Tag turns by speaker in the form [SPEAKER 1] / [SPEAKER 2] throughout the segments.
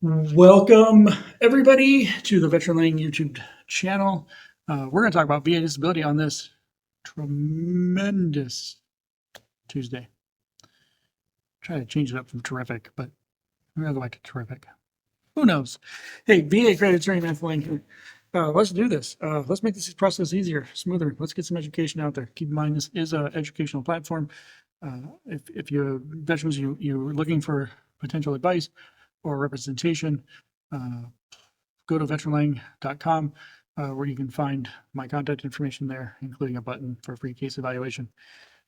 [SPEAKER 1] Welcome, everybody, to the Veteran Lang YouTube channel. We're going to talk about VA disability on this tremendous Tuesday. Try to change it up from terrific, but I'm going to go back to terrific. Who knows? Hey, VA credit attorney Matthew Lang here. Let's do this. Let's make this process easier, smoother. Let's get some education out there. Keep in mind, this is an educational platform. If you're veterans, you're looking for potential advice or representation, go to veteranlang.com where you can find my contact information there, including a button for a free case evaluation.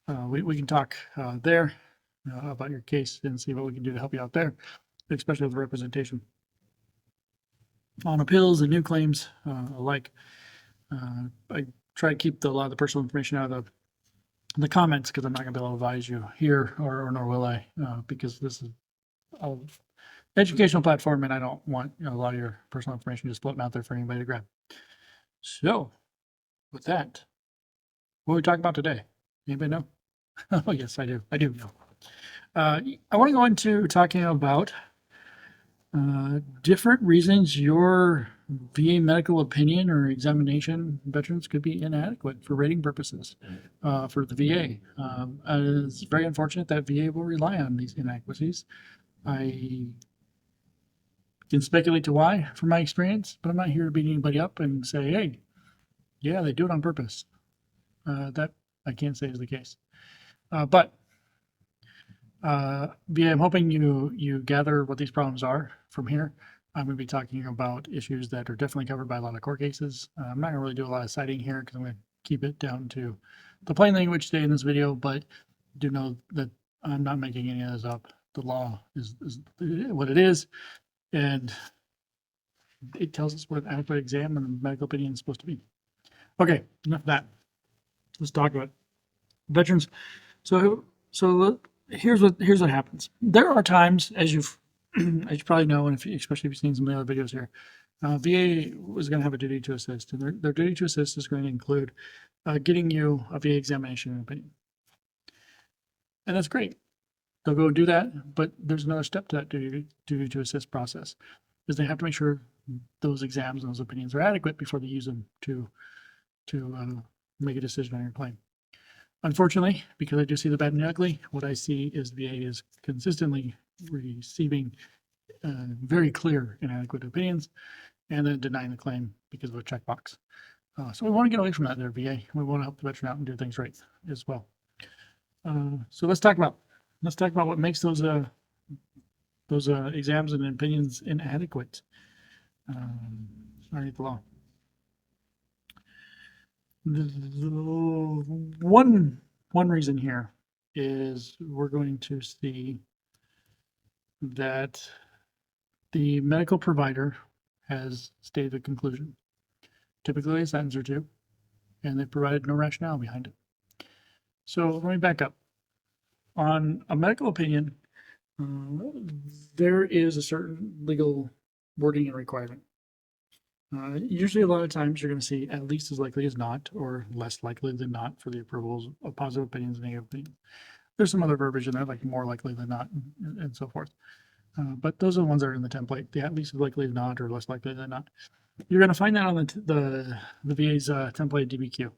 [SPEAKER 1] We can talk there about your case and see what we can do to help you out there, especially with representation. On appeals and new claims alike, I try to keep a lot of the personal information out of the comments because I'm not going to be able to advise you here, or nor will I, because this is an educational platform and I don't want a lot of your personal information just floating out there for anybody to grab. So, with that, what are we talking about today? Anybody know? Oh, yes, I do. I do know. I want to go into talking about different reasons your VA medical opinion or examination veterans could be inadequate for rating purposes for the VA. It's very unfortunate that VA will rely on these inadequacies. I can speculate to why from my experience, but I'm not here to beat anybody up and say, hey, yeah, they do it on purpose. That I can't say is the case. But VA, I'm hoping you gather what these problems are from here. I'm going to be talking about issues that are definitely covered by a lot of court cases. I'm not going to really do a lot of citing here because I'm going to keep it down to the plain language today in this video, but do know that I'm not making any of this up. The law is what it is, and it tells us what an adequate exam and medical opinion is supposed to be. Okay, enough of that. Let's talk about veterans. So here's what happens. There are times, as you probably know, and especially if you've seen some of the other videos here, VA was going to have a duty to assist, and their duty to assist is going to include getting you a VA examination and opinion, and that's great. They'll go do that, but there's another step to that duty to assist process, is they have to make sure those exams and those opinions are adequate before they use them to make a decision on your claim. Unfortunately, because I do see the bad and the ugly, what I see is VA is consistently receiving very clear inadequate opinions and then denying the claim because of a checkbox. So we want to get away from that there, VA. We want to help the veteran out and do things right as well. So let's talk about what makes those exams and opinions inadequate underneath the law. One reason here is we're going to see that the medical provider has stated a conclusion, typically a sentence or two, and they've provided no rationale behind it. So let me back up. On a medical opinion, there is a certain legal wording and requirement. Usually a lot of times you're going to see at least as likely as not, or less likely than not, for the approvals of positive opinions and negative opinions. There's some other verbiage in there, like more likely than not, and so forth. But those are the ones that are in the template. The at least as likely as not, or less likely than not. You're going to find that on the VA's template DBQ.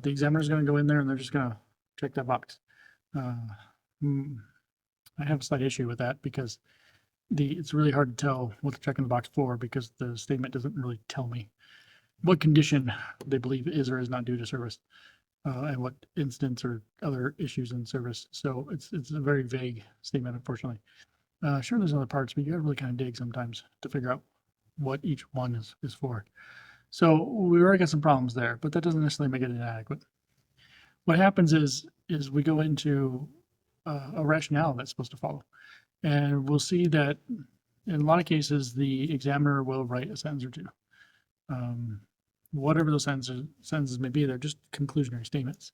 [SPEAKER 1] The examiner is going to go in there and they're just going to check that box. I have a slight issue with that because it's really hard to tell what to check in the box for, because the statement doesn't really tell me what condition they believe is or is not due to service, and what incidents or other issues in service. So it's a very vague statement, unfortunately. Sure, there's other parts, but you gotta really kind of dig sometimes to figure out what each one is for. So we already got some problems there, but that doesn't necessarily make it inadequate. What happens is we go into a rationale that's supposed to follow. And we'll see that in a lot of cases, the examiner will write a sentence or two. Whatever those sentences may be, they're just conclusionary statements.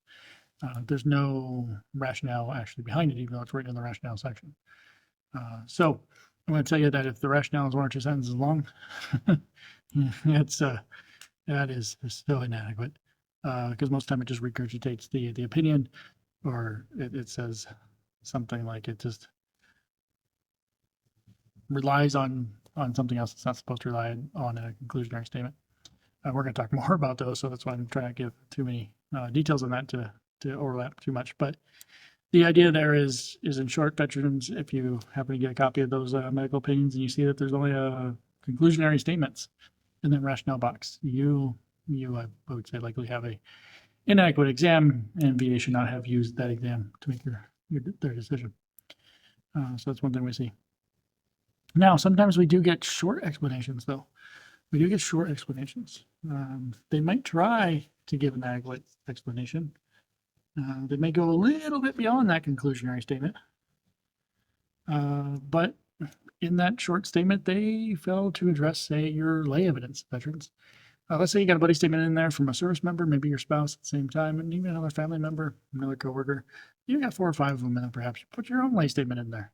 [SPEAKER 1] There's no rationale actually behind it, even though it's written in the rationale section. So I'm going to tell you that if the rationale is 1 or 2 sentences long, that is so inadequate, because most of the time it just regurgitates the opinion, or it says something like it just relies on on something else that's not supposed to rely on a conclusionary statement. We're going to talk more about those, so that's why I'm trying to give too many details on that to overlap too much. But the idea there is in short, veterans, if you happen to get a copy of those medical opinions and you see that there's only conclusionary statements in the rationale box, you I would say likely have a inadequate exam, and VA should not have used that exam to make their decision. So that's one thing we see. Now, sometimes we do get short explanations, though. We do get short explanations. They might try to give an adequate explanation. They may go a little bit beyond that conclusionary statement. But in that short statement, they fail to address, say, your lay evidence, veterans. Let's say you got a buddy statement in there from a service member, maybe your spouse at the same time, and even another family member, another coworker. You got 4 or 5 of them, and perhaps you put your own lay statement in there.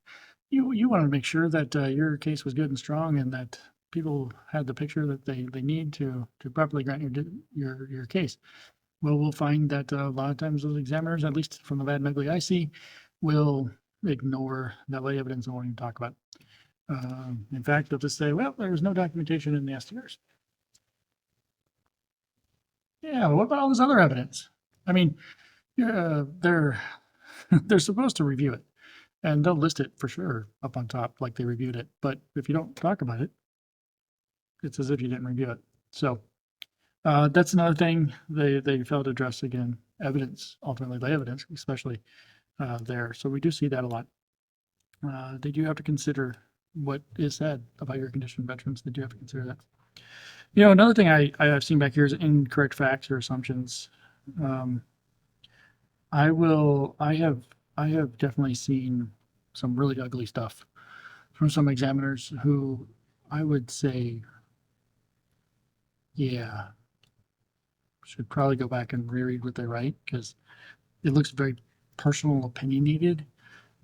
[SPEAKER 1] You want to make sure that your case was good and strong, and that people had the picture that they need to properly grant your case. Well, we'll find that a lot of times those examiners, at least from the bad and ugly I see, will ignore that lay evidence and won't even talk about it. In fact, they'll just say, well, there's no documentation in the STRs. Yeah, but what about all this other evidence? I mean, they're supposed to review it, and they'll list it for sure up on top like they reviewed it. But if you don't talk about it, it's as if you didn't review it. So that's another thing they failed to address. Again, evidence, ultimately lay evidence, especially there. So we do see that a lot. They do have to consider what is said about your condition, veterans. They do have to consider that. You know, another thing I've seen back here is incorrect facts or assumptions. I have definitely seen some really ugly stuff from some examiners who I would say, yeah, should probably go back and reread what they write, because it looks very personal, opinionated,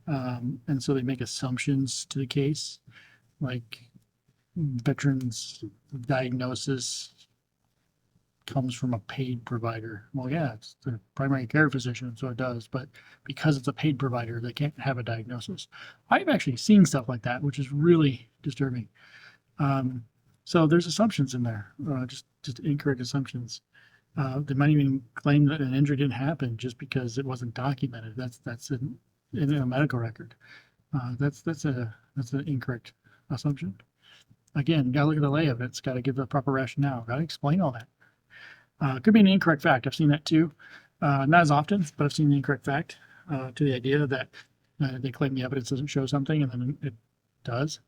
[SPEAKER 1] and so they make assumptions to the case, like veterans' diagnosis comes from a paid provider. Well, yeah, it's the primary care physician, so it does, but because it's a paid provider, they can't have a diagnosis. I've actually seen stuff like that, which is really disturbing. So there's assumptions in there, just incorrect assumptions. They might even claim that an injury didn't happen just because it wasn't documented. That's in a medical record. That's an incorrect assumption. Again, you gotta look at the lay evidence, gotta give the proper rationale, gotta explain all that. Could be an incorrect fact. I've seen that too. Not as often, but I've seen the incorrect fact to the idea that they claim the evidence doesn't show something and then it does.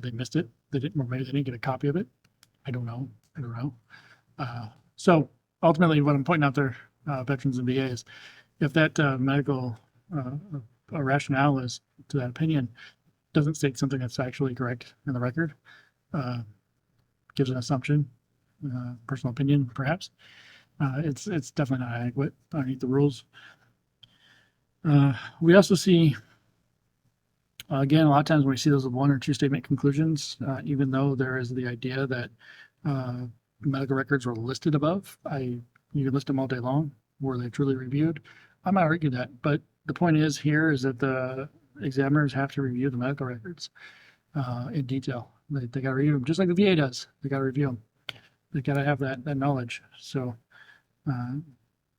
[SPEAKER 1] They missed it. They didn't, or maybe they didn't get a copy of it. I don't know. So ultimately what I'm pointing out there, veterans and VA, is if that medical rationale is to that opinion doesn't state something that's actually correct in the record, gives an assumption, personal opinion perhaps, it's definitely not adequate underneath the rules. We also see, again, a lot of times when we see those 1 or 2 statement conclusions, even though there is the idea that medical records were listed above, you can list them all day long. Were they truly reviewed? I might argue that, but the point is here is that the examiners have to review the medical records in detail. They got to review them just like the VA does. They got to review them. They got to have that knowledge. So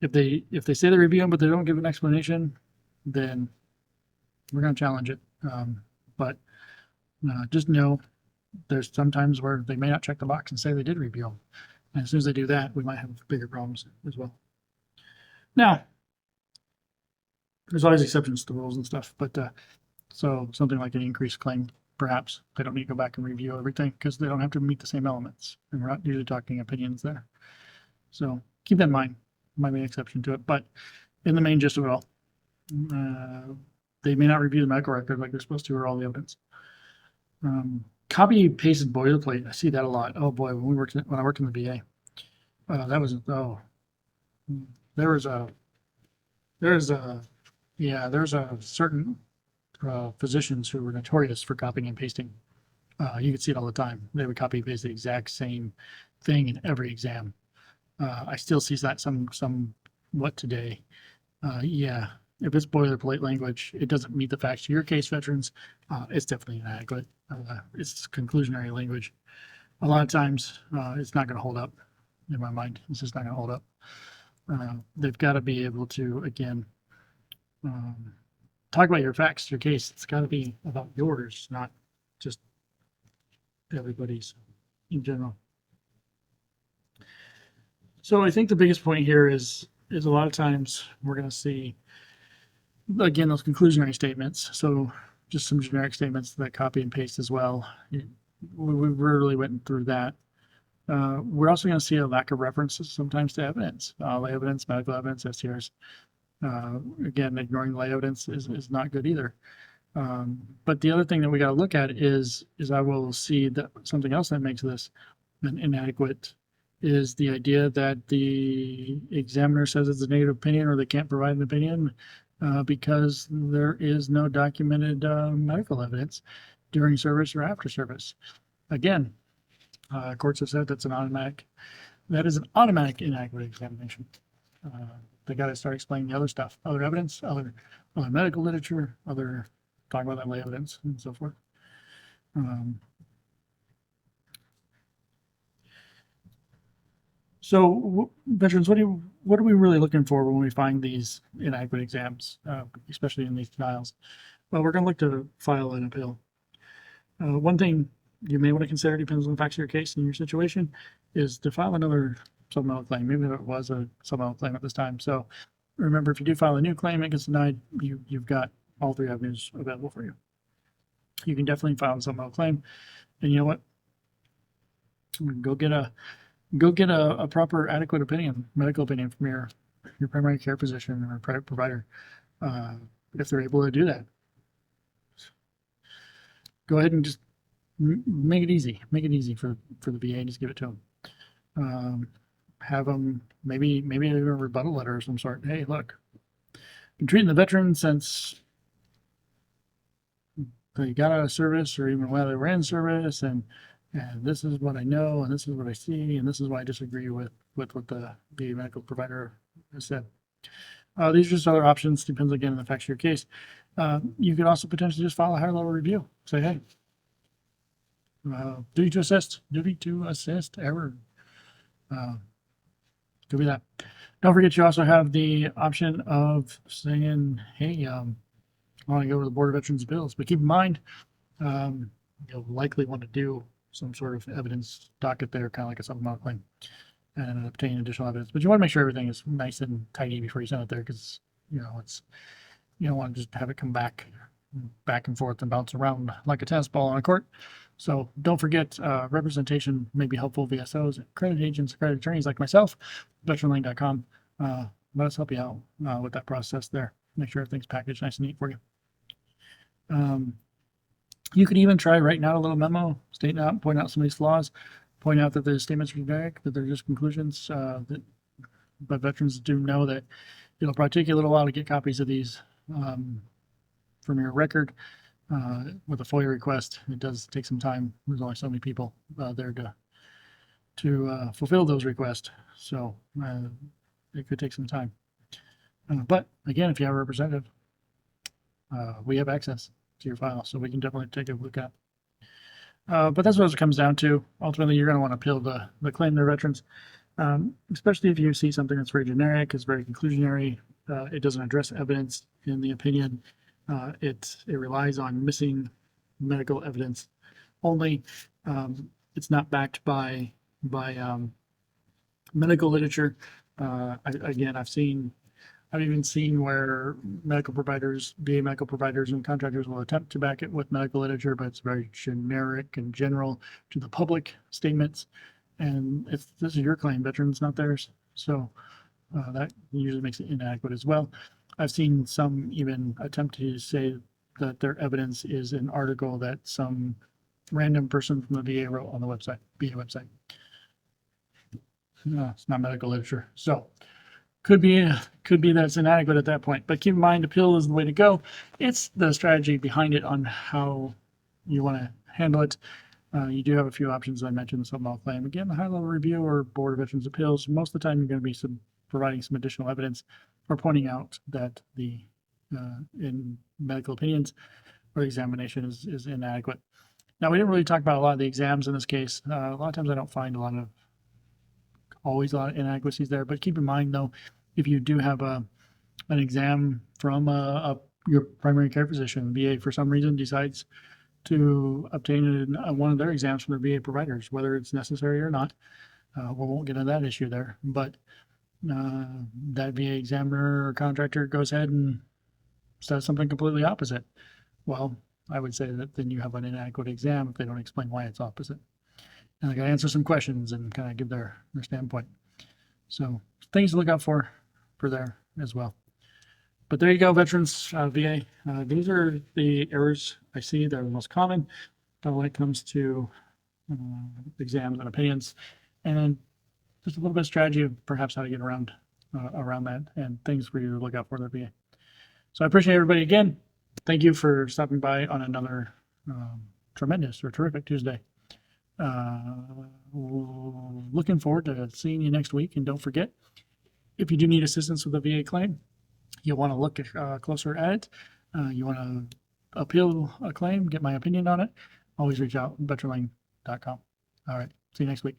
[SPEAKER 1] if they say they review them but they don't give an explanation, then we're going to challenge it. But just know there's sometimes where they may not check the box and say they did review them. And as soon as they do that, we might have bigger problems as well. Now, there's always exceptions to rules and stuff, but so something like an increased claim, perhaps they don't need to go back and review everything because they don't have to meet the same elements, and we're not usually talking opinions there. So keep that in mind. Might be an exception to it, but in the main gist of it all, they may not review the medical record like they're supposed to or all the evidence. Copy pasted boilerplate. I see that a lot. Oh boy, when I worked in the VA, there's a certain physicians who were notorious for copying and pasting. You could see it all the time. They would copy and paste the exact same thing in every exam. I still see that somewhat today. Yeah, if it's boilerplate language, it doesn't meet the facts to your case, veterans, it's definitely inadequate. It's conclusionary language. A lot of times, it's not going to hold up in my mind. It's just not going to hold up. They've got to be able to, again, talk about your facts, your case. It's got to be about yours, not just everybody's in general. So I think the biggest point here is a lot of times we're going to see, again, those conclusionary statements. So just some generic statements that copy and paste as well. We rarely went through that. We're also going to see a lack of references sometimes to evidence, lay evidence, medical evidence, STRs. Again, ignoring lay evidence is not good either. But the other thing that we got to look at is I will see that something else that makes this an inadequate is the idea that the examiner says it's a negative opinion or they can't provide an opinion because there is no documented medical evidence during service or after service. Again, courts have said that is an automatic inadequate examination. They got to start explaining the other stuff, other evidence, other medical literature, talk about that lay evidence and so forth. So veterans, what are we really looking for when we find these inadequate exams, especially in these denials? Well, we're going to look to file an appeal. One thing you may want to consider, depends on the facts of your case and your situation, is to file another supplemental claim, even if it was a supplemental claim at this time. So remember, if you do file a new claim, it gets denied, you've got all three avenues available for you. You can definitely file a supplemental claim, and you know what? Go get a proper, adequate opinion, medical opinion from your primary care physician or private provider, if they're able to do that. Go ahead and just make it easy. Make it easy for the VA. Just give it to them. Have them maybe even a rebuttal letter of some sort. Hey, look, been treating the veteran since they got out of service or even while they were in service, and this is what I know, and this is what I see, and this is why I disagree with what the VA medical provider has said. These are just other options. Depends again on the facts of your case. You could also potentially just file a higher level review. Say, hey, duty to assist, error. Could be that. Don't forget, you also have the option of saying, hey, I want to go to the Board of Veterans' Appeals. But keep in mind, you'll likely want to do some sort of evidence docket there, kind of like a supplemental claim, and obtain additional evidence. But you want to make sure everything is nice and tidy before you send it there, because you don't want to just have it come back and forth and bounce around like a tennis ball on a court. So don't forget, representation may be helpful. VSOs, accredited agents, accredited attorneys like myself, veteranlink.com. Let us help you out with that process there. Make sure everything's packaged nice and neat for you. You could even try writing out a little memo, stating out, point out some of these flaws, point out that the statements are generic, that they're just conclusions. But veterans do know that it'll probably take you a little while to get copies of these from your record. With a FOIA request, it does take some time. There's only so many people there to fulfill those requests, so it could take some time. But again, if you have a representative, we have access to your file, so we can definitely take a look at. But that's what it comes down to. Ultimately, you're going to want to appeal the claim to veterans, especially if you see something that's very generic, is very conclusionary. It doesn't address evidence in the opinion. It relies on missing medical evidence only. It's not backed by medical literature. I've even seen where medical providers, VA medical providers and contractors will attempt to back it with medical literature, but it's very generic and general to the public statements. And if this is your claim, veterans, not theirs. So that usually makes it inadequate as well. I've seen some even attempt to say that their evidence is an article that some random person from the VA wrote on the website, VA website. No, it's not medical literature. So could be that it's inadequate at that point. But keep in mind, appeal is the way to go. It's the strategy behind it on how you want to handle it. You do have a few options. I mentioned the supplemental claim. Again, the high-level review or Board of Veterans' Appeals. Most of the time, you're going to be providing some additional evidence or pointing out that the in medical opinions or the examination is inadequate. Now, we didn't really talk about a lot of the exams in this case. A lot of times I don't find always a lot of inadequacies there, but keep in mind though, if you do have an exam from your primary care physician, VA for some reason decides to obtain one of their exams from their VA providers, whether it's necessary or not. We won't get into that issue there, but that VA examiner or contractor goes ahead and says something completely opposite. Well, I would say that then you have an inadequate exam if they don't explain why it's opposite. And I got to answer some questions and kind of give their standpoint. So things to look out for there as well. But there you go, veterans, VA. These are the errors I see that are the most common when it comes to exams and opinions, and just a little bit of strategy of perhaps how to get around that and things for you to look out for the VA. So I appreciate everybody again. Thank you for stopping by on another tremendous or terrific Tuesday. Looking forward to seeing you next week. And don't forget, if you do need assistance with a VA claim, you'll want to look closer at it. You want to appeal a claim, get my opinion on it, always reach out, veteranlane.com. All right. See you next week.